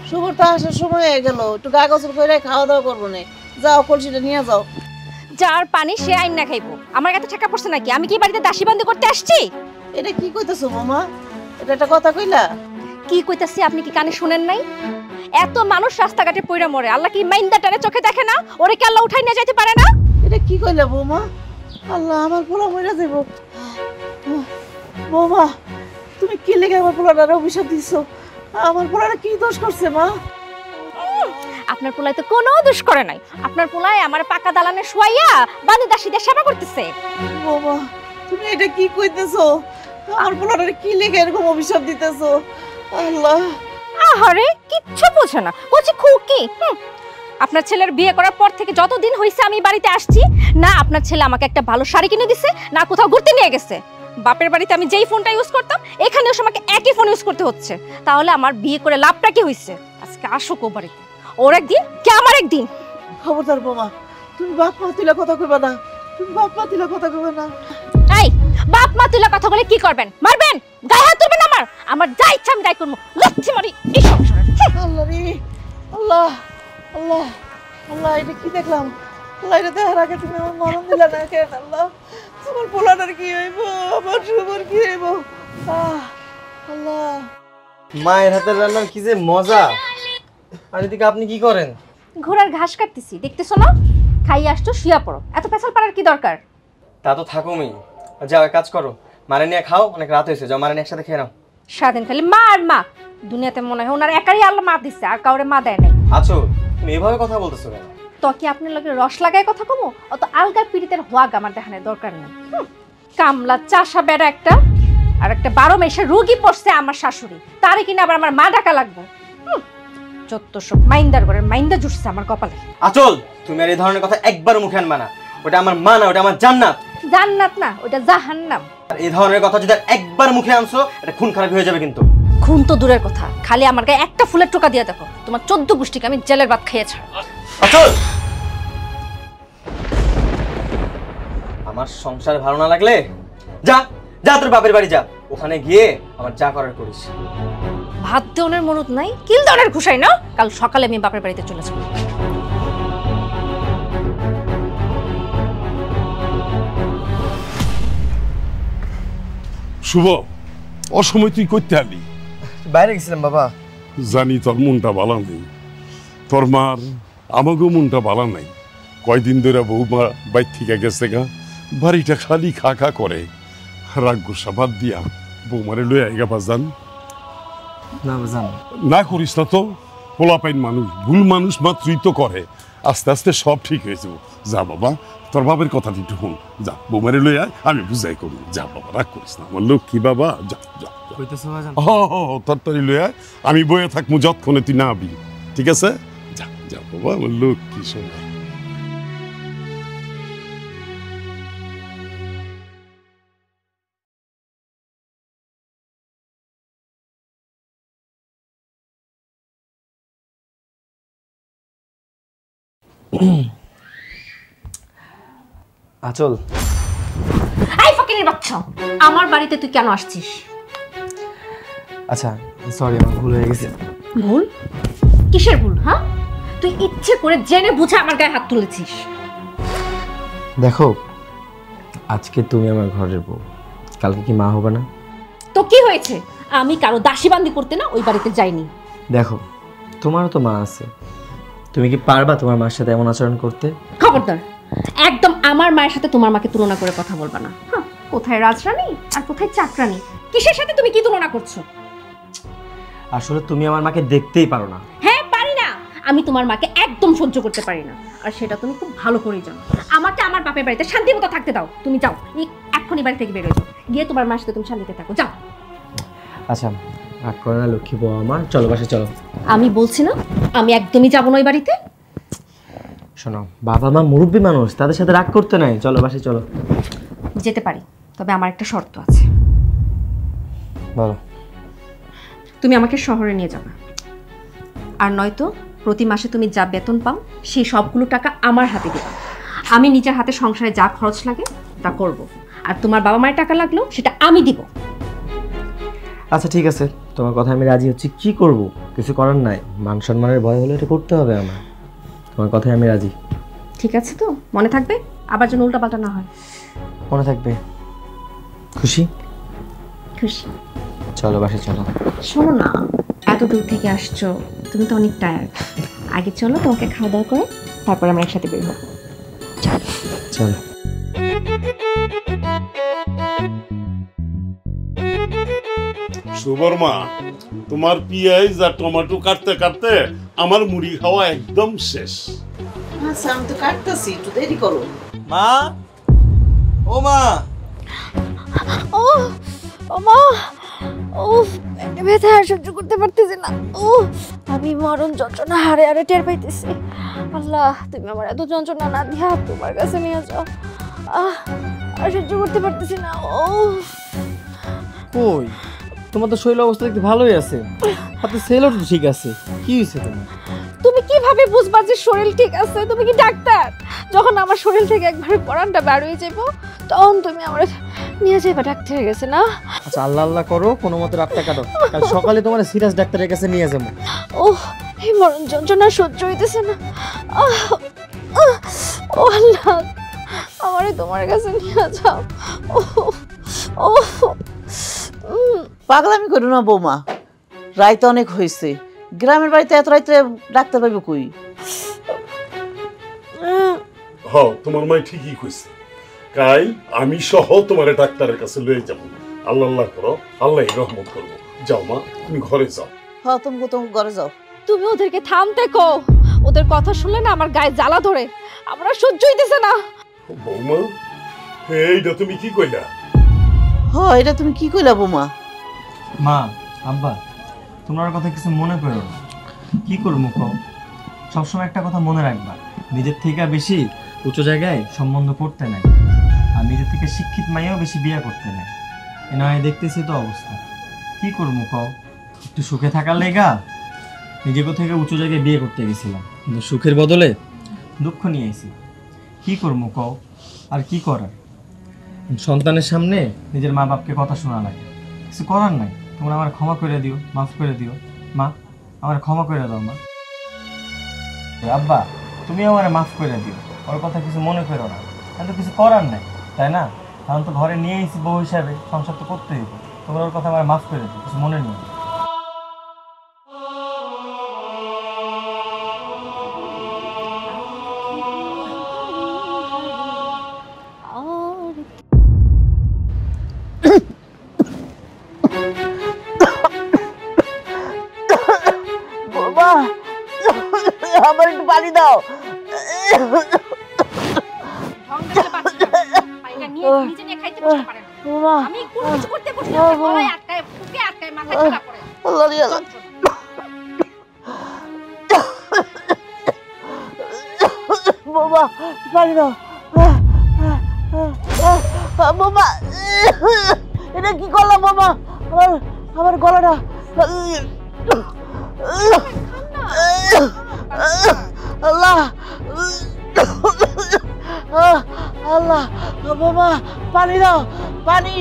শুভর তো আসার সময় হয়ে গেল, একটু গা গোসল করে খাওয়া দাওয়া করবো না। যাও কলসিটা নিয়ে যাও। যার পানি সে আইন না খাইবো, আমার কাছে টাকা পড়ছে নাকি? আমি কি বাড়িতে দাসী বন্দি করতে আসছি? এটা কি কইতেছো বোমা? এটা একটা কথা কইলা? কি কইতাছি আপনি কি কানে শুনেন নাই? এত মানুষ রাস্তাঘাটে পইরা মরে, আল্লাহ কি মাইন্দা টানে চোখে দেখে না? ওরে কি আল্লাহ উঠাই নিয়ে যাইতে পারে না? এটা কি কইলা বৌমা? আল্লাহ, আমার পোলা মরে যাব। বৌমা তুমি কি লেগে আমার পোলাটারে অভিশাপ দিছো? আমার পোলাটা কি দোষ করছে মা? আপনার পোলাই তো কোনো দোষ করে নাই। আপনার পোলাই আমার পাকা দালানে শুয়াইয়া বাদে দাসীদের সেবা করতেছে। বৌমা তুমি এটা কি কইতেছো? আমার পোলাটারে কি লেগে এরকম অভিশাপ দিতেছো? আল্লাহ, আহারে কিচ্ছু বোঝে না, কচি খুকি। আপনার ছেলের বিয়ে করার পর থেকে যতদিন হইছে আমি বাড়িতে আসছি না, আপনার ছেলে আমাকে একটা ভালো শাড়ি কিনে দিছে, না কোথাও ঘুরতে নিয়ে গেছে। বাপের বাড়িতে আমি যেই ফোনটা ইউজ করতাম এখানেও আমাকে একই ফোন ইউজ করতে হচ্ছে। তাহলে আমার বিয়ে করে লাভটা কি হইছে? আজকে আসুক ও বাড়িতে, ওর একদিন কে আমার একদিন। খবরদার বৌমা, তুমি বাপ মা তুলে কথা কইবা না, তুমি বাপ মা তুলে কথা কইবা না। এই বাপ মা তুলে কথা বলে কি করবেন? মারবেন? গায়ে হাত তুলবেন আমার? আমার যা ইচ্ছা আমি তাই করবো, লাথি মারি এই সংসারে। আল্লাহ রে আল্লাহ, আল্লাহ আল্লাহ, এটা কি দেখলাম? আল্লাহ, এটা দেখার আগে তুমি আমার মরণ দিলা না কেন? আল্লাহ, আমার পোলাটার কি হইব? আমার শুভর কি হইব? আল্লাহ, মায়ের হাতের রান্নার কি যে মজা। আর এদিকে আপনি কি করেন? ঘোড়ার ঘাস কাটতেছি, দেখতেছো না? খাইয়ে আসছো, শুয়া পড়ো, এত পেছাল পাড়ার কি দরকার? তা তো থাকুমি। যাও এক কাজ করো, মারে নিয়ে খাও, অনেক রাত হয়েছে, যাও মারে নিয়ে একসাথে খেয়ে নাও। সারাদিন খালি মা আর মা। দুনিয়াতে মনে হয় ওনার একারই আল্লাহ মা দিচ্ছে, আর কাউরে মা দেয় নাই। আছো, তুমি এভাবে কথা বলতেছো কেন? তো কি আপনার লগে রস লাগায় কথা কমো? অত আলগা পিড়িতের হোয়াগ আমার দেখানোর দরকার নেই। কামলা চাষা বেড়া একটা, আর একটা 12 মাসের রোগী পড়ছে আমার শাশুড়ি, তারে কিনা আবার আমার মা ডাকা লাগবো। যত সব মাইন্দার ঘরের মাইন্দা জুটছে আমার কপালে। আচল, তুমি আর এই ধরনের কথা একবার মুখে আনবা না। ওটা আমার মা না, ওটা আমার জান্নাত। জান্নাত না, ওটা জাহান্নাম। আর এই ধরনের কথা যদি একবার মুখে আনছো, এটা খুন খারাপ হয়ে যাবে কিন্তু। খুন তো দূরের কথা, খালি আমার গায়ে একটা ফুলের টোকা দিয়ে দেখো, তোমার 14 গোষ্ঠীকে আমি জেলের ভাত খাইয়েছি। আচল, আমার সংসার ভালো না লাগলে যা যা তোর বাপের বাড়ি যা, ওখানে গিয়ে আমার যা করার করিস। ভাত দেওয়ার মনত নাই, কিল দেওয়ার খুশাই না। কাল সকালে আমি বাপের বাড়িতে চলে যাব। শুভ, অসময় তুই করতে আলি? বাইরে গেছিলাম বাবা। জানি তোর মনটা ভালো নেই, তোর মার আমাকেও মনটা ভালো নাই। কয়দিন ধরে বৌমা বাইর থেকে গেছে গা, বাড়িটা খালি খা খা করে। রাগ গোসা বাদ দিয়া বৌমারে লই আইগা বাজান। না বাজান, না করিস না তো, পোলাপাইন মানুষ, ভুল মানুষ মাত্রই তো করে। আস্তে আস্তে সব ঠিক হয়ে যাবো। যা বাবা, তোর বাবার কথাটি একটু শুন। যা বৌমারে লই আয়, আমি বুঝাই করি। যা বাবা, রাগ করিস না আমার লক্ষ্মী বাবা। যা যা তাড়াতাড়ি লই আয়, আমি বয়ে থাকবো যতক্ষণে তুই না আবি। ঠিক আছে? যা যা বাবা, আমার লক্ষ্মী শোনা। আচল, এই ফকিরের বাচ্চা, আমার বাড়িতে তুই কেন আসছিস? আচ্ছা সরি, আমার ভুল হয়ে গেছে। ভুল? কিসের ভুল? হ্যাঁ, তুই ইচ্ছে করে জেনে বুঝে আমার গায়ে হাত তুলেছিস। দেখো, আজকে তুমি আমার ঘরের বউ, কালকে কি মা হবে না? তো কি হয়েছে? আমি কারো দাসীবান্দি করতে না ওই বাড়িতে যাইনি। দেখো, তোমারও তো মা আছে, তুমি কি পারবা তোমার মার সাথে এমন আচরণ করতে? খবরদার, একদম আমার মায়ের সাথে তোমার মাকে তুলনা করে কথা বলবা না। হ্যাঁ, কোথায় রাজরানী আর কোথায় চাকরানী? কিসের সাথে তুমি কি তুলনা করছো? আসলে তুমি আমার মাকে দেখতেই পারো না। হ্যাঁ, পারি না। আমি তোমার মাকে একদম সহ্য করতে পারি না, আর সেটা তুমি খুব ভালো করেই জানো। আমাকে আমার বাপের বাড়িতে শান্তি মতো থাকতে দাও। তুমি যাও, এক্ষুনি বাড়ি থেকে বেরোয় যাও, গিয়ে তোমার মার সাথে তুমি শান্তিতে থাকো, যাও। আচ্ছা রাগ করে না লক্ষ্মী বউ আমার, চলো বাসে চলো। আমি বলছি না, আমি একদমই যাবো না ওই বাড়িতে। শোনো, বাবা মা মুরব্বী মানুষ, তাদের সাথে রাগ করতে নাই, চলো বাসে চলো। যেতে পারি, তবে আমার একটা শর্ত আছে। বলো। তুমি আমাকে শহরে নিয়ে যাবে, আর নয়তো প্রতি মাসে তুমি যা বেতন পাও সেই সবগুলো টাকা আমার হাতে দেবে। আমি নিজের হাতে সংসারে যা খরচ লাগে তা করব, আর তোমার বাবা মায়ের টাকা লাগলেও সেটা আমি দিব। আচ্ছা ঠিক আছে, তোমার কথা আমি রাজি হচ্ছি। কি করব? কিছু করার নাই, মান সম্মানের ভয় হলে এটা করতে হবে আমার। তোমার কথায় আমি রাজি। ঠিক আছে তো, মনে থাকবে? আবার যেন উল্টাপাল্টা না হয়। মনে থাকবে। খুশি? খুশি। চলো বাসে চলো। শোনো না, এত দূর থেকে আসছো, তুমি তো অনেক টায়ার্ড। আগে চলো, তোমাকে খাওয়া দাওয়া করে তারপর আমরা একসাথে বের হবো। চলো। সুবর্মা, তোমার পেঁয়াজ আর টমেটো কাটতে কাটতে আমার মুড়ি খাওয়া একদম শেষ। আচ্ছা, আমি তো কাটতেছি, একটু দেরি করো। মা, ও মা, ও ও মা, উফ, পেটে ব্যথা আর সহ্য করতে পারতেছি না। আমি মরণ যন্ত্রণা হারে হারে টের পাইতেছি। আল্লাহ, তুমি আমার এত যন্ত্রণা না দিয়া তোমার কাছে নিয়ে যাও। আর সহ্য করতে পারতেছি না। কই তোমার তো শরীর অবস্থা দেখতে ভালোই আছে, হাতে সেলও তো ঠিক আছে, কি হয়েছে তোমার? তুমি কিভাবে বুঝবা যে শরীর ঠিক আছে? তুমি কি ডাক্তার? যখন আমার শরীর থেকে একবারে পরানটা বার হয়ে যাইব, তখন তুমি আমার নিয়ে যাইবা ডাক্তারের কাছে, না? আচ্ছা আল্লাহ আল্লাহ করো, কোনো মতে রাতটা কাটো, কাল সকালে তোমার সিরিয়াস ডাক্তারের কাছে নিয়ে যাবো। এই মরণ যন্ত্রণা সহ্য হইতেছে না। ও আল্লাহ, আমারে তোমার কাছে নিয়ে যাও। পাগলামি করো না বৌমা, রাইতে অনেক হয়েছে। গ্রামের বাড়িতে এত রাইতে ডাক্তার পাইব কই? তোমার মাই ঠিকই কইছে, কাল আমি সহ তোমার ডাক্তারের কাছে লয়ে যাব। আল্লাহ আল্লাহ করো, আল্লাহ রহমত করবো। যাও মা, তুমি ঘরে যাও। হ্যাঁ, তুমি ঘরে যাও। তুমি ওদেরকে থামতে কও, ওদের কথা শুনলে না আমার গায়ে জ্বালা ধরে, আমরা সহ্য হইতেছে না। বৌমা, এইটা তুমি কি কইলা? হ্যাঁ, এটা তুমি কি কইলা বৌমা? মা, আব্বা, তোমার কথা কিছু মনে করো না। কি করবো কও? সবসময় একটা কথা মনে রাখবা, নিজের থেকে বেশি উঁচু জায়গায় সম্বন্ধ করতে নাই, আর নিজের থেকে শিক্ষিত মাইয়াও বেশি বিয়ে করতে নাই। এ নয় দেখতেছি তো অবস্থা। কি করবো কও? একটু সুখে থাকার লেগা নিজেকে থেকে উঁচু জায়গায় বিয়ে করতে গেছিলাম, কিন্তু সুখের বদলে দুঃখ নিয়ে আইছি। কি করবো কও? আর কি করার? সন্তানের সামনে নিজের মা বাপকে কথা শোনা লাগে, কিছু করার নাই। তোমরা আমার ক্ষমা করে দিও, মাফ করে দিও। মা, আমার ক্ষমা করে দাও। মা, আব্বা, তুমি আমার মাফ করে দিও, ওর কথা কিছু মনে করো না। কিন্তু কিছু করার নাই, তাই না? কারণ তো ঘরে নিয়ে এসেছি বউ হিসাবে, সংসার তো করতেই হবে। তোমরা ওর কথা আমার মাফ করে দিও, কিছু মনে নিও। আমার একটু পানি দাও। ঢং দেখলে বাঁচি না। পানিটা নিয়ে নিজে নিয়ে খাইতে বসতে পারে না। আমি কোনো কিছু করতে বসলে গলায় আটকায়, বুকে আটকায়, মাথায় ঠেলা পড়ে। আল্লাহ রে আল্লাহ। বাবা পানি দাও। বাবা এটা কি করলাম বাবা? আমার গলাটা আল্লাহ আল্লাহ বাবা পানি দাও পানি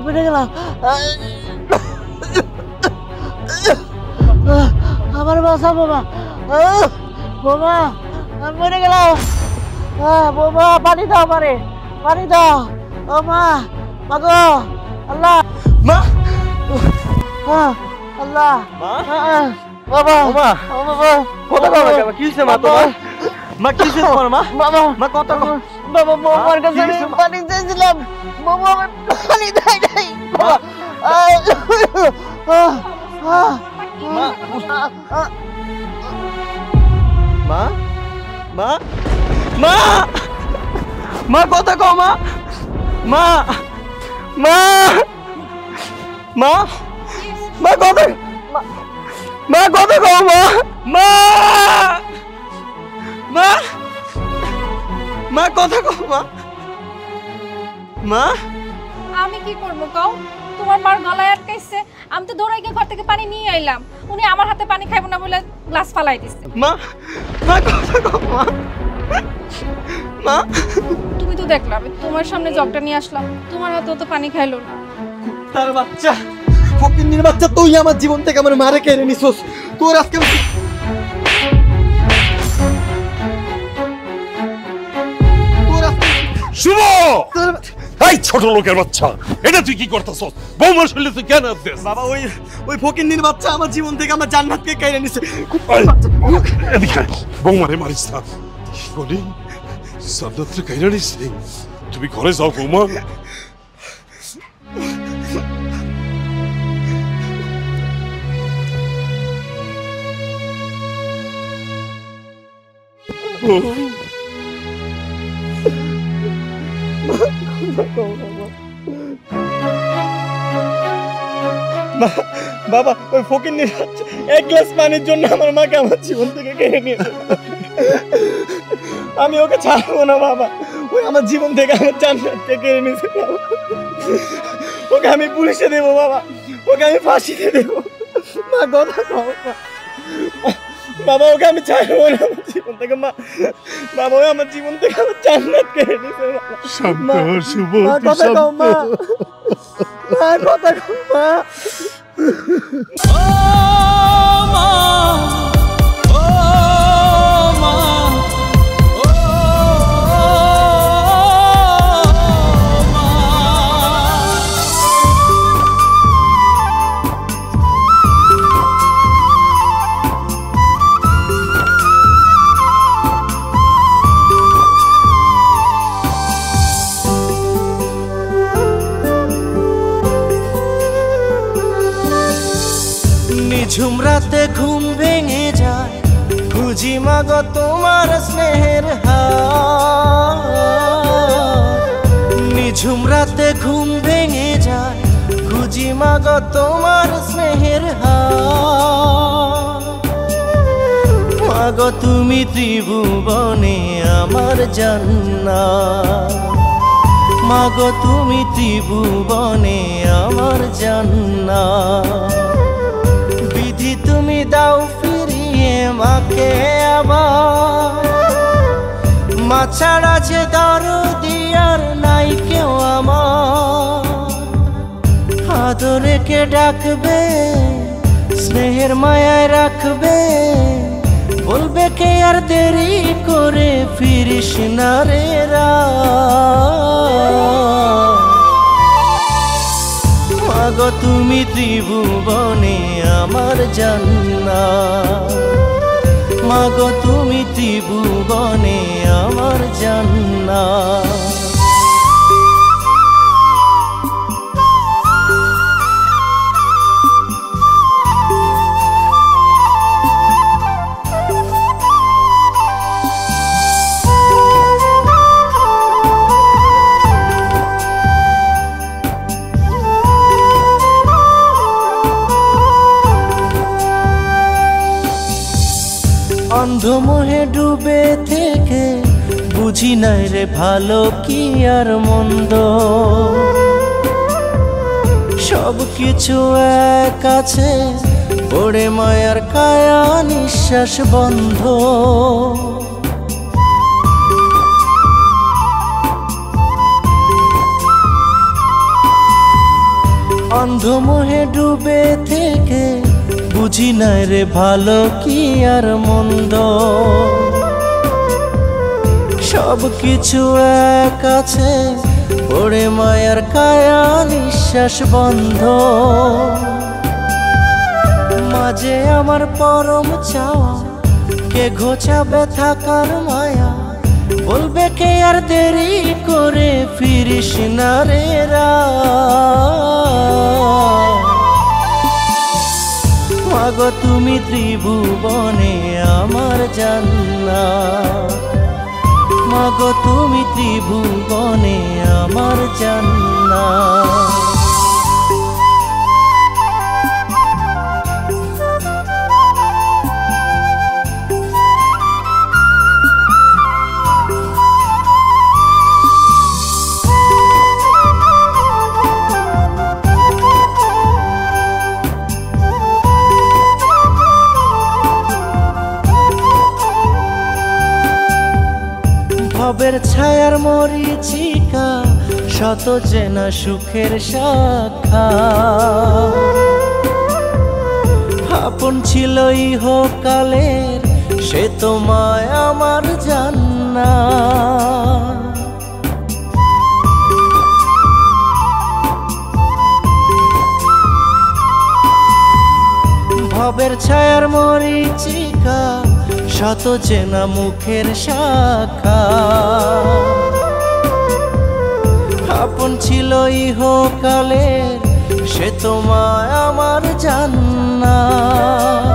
বেড়ে গেলাম আমার বাসা বাবা বাবা আমি মরে গেলাম বাবা পানি দাও পারে পানি দাও ও মা মাগো আল্লাহ মা আল্লাহ মা বাবা মা বাবা কত কথা কেন কি হইছে মা তোমার মা কি হইছে তোমার মা বাবা মা কত বাবা বাবার কাছে আমি পানি চেয়েছিলাম বাবা আমার পানি দেয় নাই বাবা মা মা মা মা মা কথা কও মা মা মা মা মা কথা মা কথা কও মা মা মা মা কথা কও মা মা আমি কি করবো কও? তোমার মার গলায় আটকাইছে, আমি তো দৌড়াই গিয়ে ঘর থেকে পানি নিয়ে আইলাম। উনি আমার হাতে পানি খাইবো না বলে গ্লাস ফালাই দিচ্ছে। মা মা কথা কও মা মা তুমি তো দেখলা আমি তোমার সামনে জগটা নিয়ে আসলাম, তোমার হাতেও তো পানি খাইলো না। তার বাচ্চা ফকিন্নির বাচ্চা তুই আমার জীবন থেকে আমার মারে কেড়ে নিছস তোর আজকে শুভ এই ছোট লোকের বাচ্চা এটা তুই কি করতেছস বৌমার শরীরে তুই কেন আসছিস বাবা ওই ফকিন্নির বাচ্চা আমার জীবন থেকে আমার জান্নাতকে কেড়ে নিছে এদিকে বৌমারে মারিস না বলি জান্নাতকে কেড়ে নিছে তুমি ঘরে যাও বৌমা বাবা ওই ফকিন্নির বাচ্চা এক গ্লাস পানির জন্য আমার মাকে আমার জীবন থেকে কেড়ে নিয়েছে আমি ওকে ছাড়বো না বাবা ওই আমার জীবন থেকে আমার জান্নাতকে কেড়ে নিয়েছে বাবা ওকে আমি পুলিশে দেবো বাবা ওকে আমি ফাঁসিতে দেবো মা কথা কও বাবা ওকে আমি ছাড়বো না আমার জীবন থেকে মা বাবা ওই আমার জীবন থেকে আমার জান্নাত কেড়ে নিয়েছে শান্ত হ শুভ মা কথা কও মা মা কথা কও মা ঝুমরাতে ঘুম ভেঙে যায় খুঁজি মাগো তোমার স্নেহের হাত নিঝুম রাতে ঘুম ভেঙে যায় খুঁজি মাগো তোমার স্নেহের হাত মাগো তুমি ত্রিভুবনে আমার জান্নাত মাগো তুমি ত্রিভুবনে আমার জান্নাত তুমি দাও ফিরিয়ে মাকে আবার মা ছাড়া যে দরদি আর নাই কেউ আমার আদরে কে ডাকবে স্নেহের মায়ায় রাখবে বলবে কে আর দেরি করে ফিরিস না রে মাগো তুমি ত্রিভুবনে আমার জান্নাত মাগো তুমি ত্রিভুবনে আমার জান্নাত অন্ধমোহে ডুবে থেকে বুঝি নাই রে ভালো কি আর মন্দ, সব কিছু এক আছে পড়ে মায়ার কায়া নিঃশ্বাস বন্ধ। অন্ধমোহে ডুবে থেকে বুঝি নাই রে ভালো কি আর মন্দ, সব কিছু এক আছে পড়ে মায়ার কায়া নিঃশ্বাস বন্ধ। মাঝে আমার পরম চাওয়া কে ঘোচাবে থাকার মায়া, বলবে কে আর দেরি করে ফিরিস না রে মাগো তুমি ত্রিভুবনে আমার জান্নাত, মাগো তুমি ত্রিভুবনে আমার জান্নাত। ভবের ছায়ার মরিচিকা শত চেনা সুখের শাখা, আপন ছিল ইহকালের সে তোমায় আমার জান্নাত। ভবের ছায়ার মরিচিকা শত চেনা মুখের শাখা, আপন ছিল ইহকালের সে তোমায় আমার জান্নাত।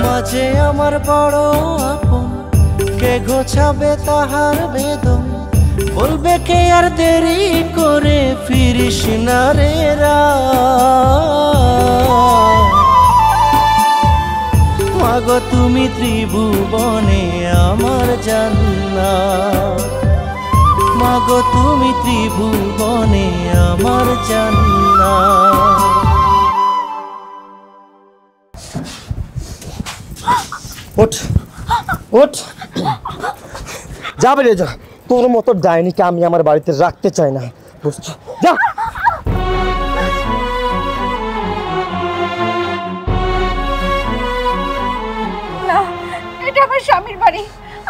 মাঝে আমার বড় আপন কে ঘোচাবে তাহার বেদন, বলবে কে আর দেরি করে ফিরিস না রে মাগো তুমি ত্রিভুবনে আমার জান্নাত, মাগো তুমি ত্রিভুবনে আমার জান্নাত। ওঠ ওঠ, যা বেরিয়ে যা, তোর মতো ডাইনিকে আমি আমার বাড়িতে রাখতে চাই না, বুঝছো? যা। এটা আমার স্বামীর বাড়ি,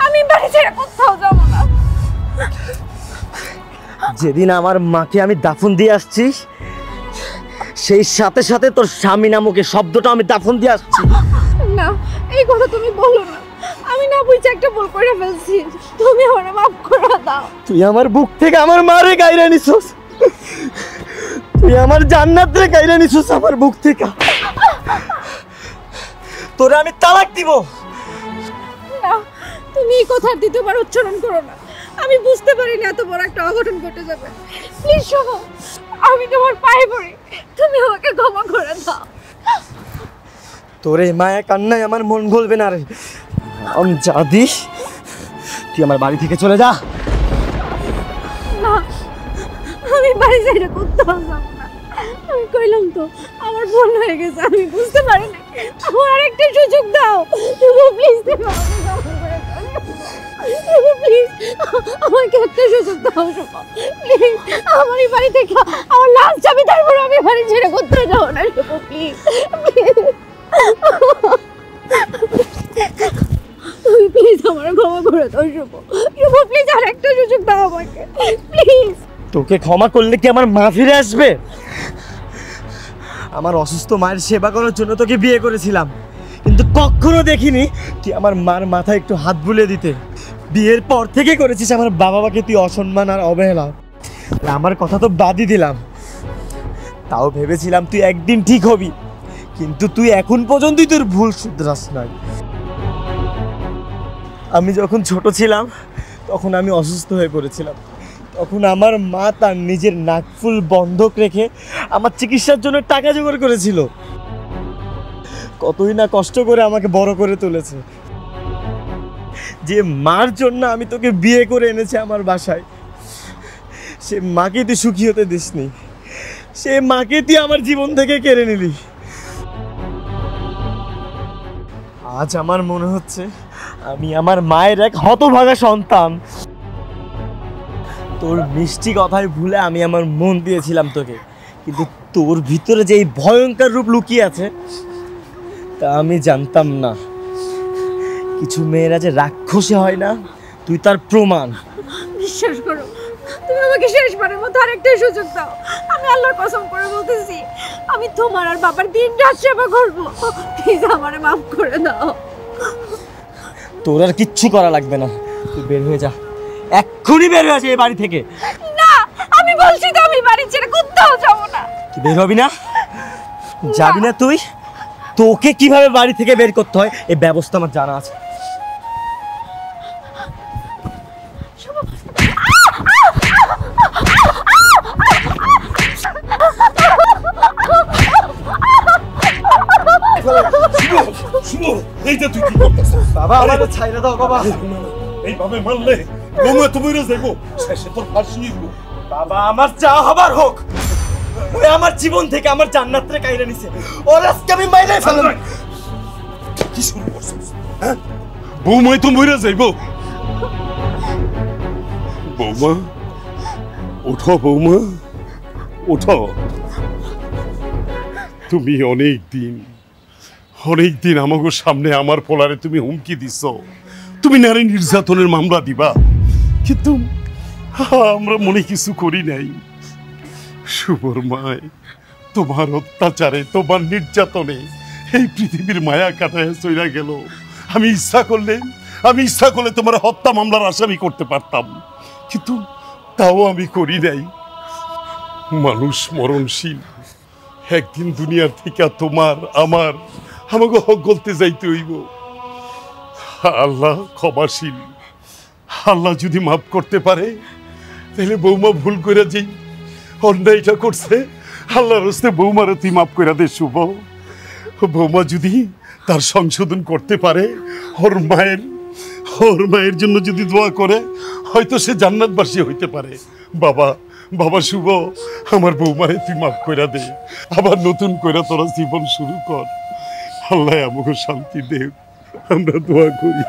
আমি বাড়ি ছেড়ে কোথাও যাব না। যেদিন আমার মাকে আমি দাফন দিয়ে আসছি সেই সাথে সাথে তোর স্বামী নামক এই শব্দটা আমি দাফন দিয়ে আসছি। না, এই কথা তুমি বলো না, আমি না বুঝে একটা ভুল করে ফেলছি, তুমি আমারে মাফ করে দাও। তুই আমার বুক থেকে আমার মারে গাইরা নিছস, তুই আমার জান্নাত রে গাইরা নিছস আমার বুক থেকে। তোরে আমি তালাক দিব। না, তুমি এই কথা দ্বিতীয়বার উচ্চারণ করো না, আমি বুঝতে পারিনি এত বড় একটা অঘটন ঘটে যাবে। প্লিজ শোনো, আমি তোমার পায়ে পড়ি, তুমি আমাকে ক্ষমা করে দাও। তোর এই মায়া কান্নায় আমার মন গলবে না রে। আমি যা দিস, তুই আমার বাড়ি থেকে চলে যা। না, আমি বাড়ি যাইলে কোথাও যাব না। আমি কইলাম তো আমার ভুল হয়ে গেছে, আমি বুঝতে পারিনি। আমার আরেকটা সুযোগ দাও, তুমি প্লিজ প্লিজ আমাকে একটা সুযোগ দাও। প্লিজ আমার এই বাড়ি থেকে আমার লাস্ট চাবি, তারপর আমি বাড়ি ছেড়ে কোথাও যাবো না। প্লিজ তুমি প্লিজ আমার ক্ষমা করে দাও। প্লিজ আর একটা সুযোগ দাও আমাকে প্লিজ। তোকে ক্ষমা করলে কি আমার মা ফিরে আসবে? আমার অসুস্থ মায়ের সেবা করার জন্য তোকে বিয়ে করেছিলাম, কিন্তু কখনো দেখিনি তুই আমার মার মাথায় একটু হাত বুলিয়ে দিতে। বিয়ের পর থেকে করেছিস আমার বাবা মাকে তুই অসম্মান আর অবহেলা। আমার কথা তো বাদই দিলাম, তাও ভেবেছিলাম তুই একদিন ঠিক হবি, কিন্তু তুই এখন পর্যন্তই তোর ভুল শুধরাস নাই। আমি যখন ছোট ছিলাম তখন আমি অসুস্থ হয়ে পড়েছিলাম, তখন আমার মা তার নিজের নাকফুল বন্ধক রেখে আমার চিকিৎসার জন্য টাকা জোগাড় করেছিল। কতই না কষ্ট করে আমাকে বড় করে তুলেছে, যে মার জন্য আমি তোকে বিয়ে করে এনেছি আমার বাসায়, সে মাকে তুই সুখী হতে দিসনি, সে মাকে তুই আমার জীবন থেকে কেড়ে নিলি। আজ আমার মনে হচ্ছে আমি আমার মায়ের এক হতভাগা সন্তান। তোর মিষ্টি কথায় ভুলে আমি আমার মন দিয়েছিলাম তোকে, কিন্তু তোর ভিতরে যে এই ভয়ঙ্কর রূপ লুকিয়ে আছে তা আমি জানতাম না। কিছু মেয়েরা যে রাক্ষসী হয় না, তুই তার প্রমাণ। বিশ্বাস করো, তুমি আমাকে শেষবারের মতো আরেকটা সুযোগ দাও। আমি আল্লাহর কসম করে বলতেছি, আমি তোমার আর বাবার দিন রাত সেবা করবো। প্লিজ আমারে মাফ করে দাও। তোর আর কিচ্ছু করা লাগবে না, তুই বের হয়ে যা, এক্ষুনি বের হয়ে যা এই বাড়ি থেকে। না, আমি বলছি তো আমি বাড়ি ছেড়ে কোথাও যাবো না। তুই বের হবি না? যাবি না তুই? তোকে কিভাবে বাড়ি থেকে বের করতে হয় এই ব্যবস্থা আমার জানা আছে। বাবা আমাকে ছাইড়া দাও বাবা। এইভাবে মারলে বৌমা তো মরে যাইবো, শেষে তোর ফাঁসি হইব। বাবা আমার যা হবার হোক, ওই আমার জীবন থেকে আমার জান্নাতরে কাইরা নিছে, ওর আজকে আমি মাইরে ফেললাম। কি শুরু করছিস? হ্যাঁ, বৌমাই তো মরে যাইবো। বৌমা ওঠো, বৌমা ওঠো। তুমি অনেক দিন আমাকে সামনে আমার পোলারে তুমি হুমকি দিছ, তুমি নারী নির্যাতনের মামলা দিবা, কিন্তু আমরা মনে কিছু করি নাই। শুভর মায় তোমার অত্যাচারে, তোমার নির্যাতনে এই পৃথিবীর মায়া কাটায় চইরা গেল। আমি ইচ্ছা করলে তোমার হত্যা মামলার আসামি করতে পারতাম, কিন্তু তাও আমি করি নাই। মানুষ মরণশীল, একদিন দুনিয়ার থেকে তোমার আমাকে হক গলতে যাইতে হইব। আল্লাহ ক্ষমাশীল, আল্লাহ যদি মাফ করতে পারে তাহলে বৌমা ভুল করে যেই অন্যায়টা করছে, আল্লাহর হস্তে বৌমারে তুই মাফ করে দে শুভ। বৌমা যদি তার সংশোধন করতে পারে, ওর মায়ের জন্য যদি দোয়া করে, হয়তো সে জান্নাতবাসী হইতে পারে। বাবা শুভ, আমার বৌমারে তুই মাফ করে দে, আবার নতুন করে তোরা জীবন শুরু কর। আল্লাহ আমাকে শান্তি দে, আমরা দোয়া করি।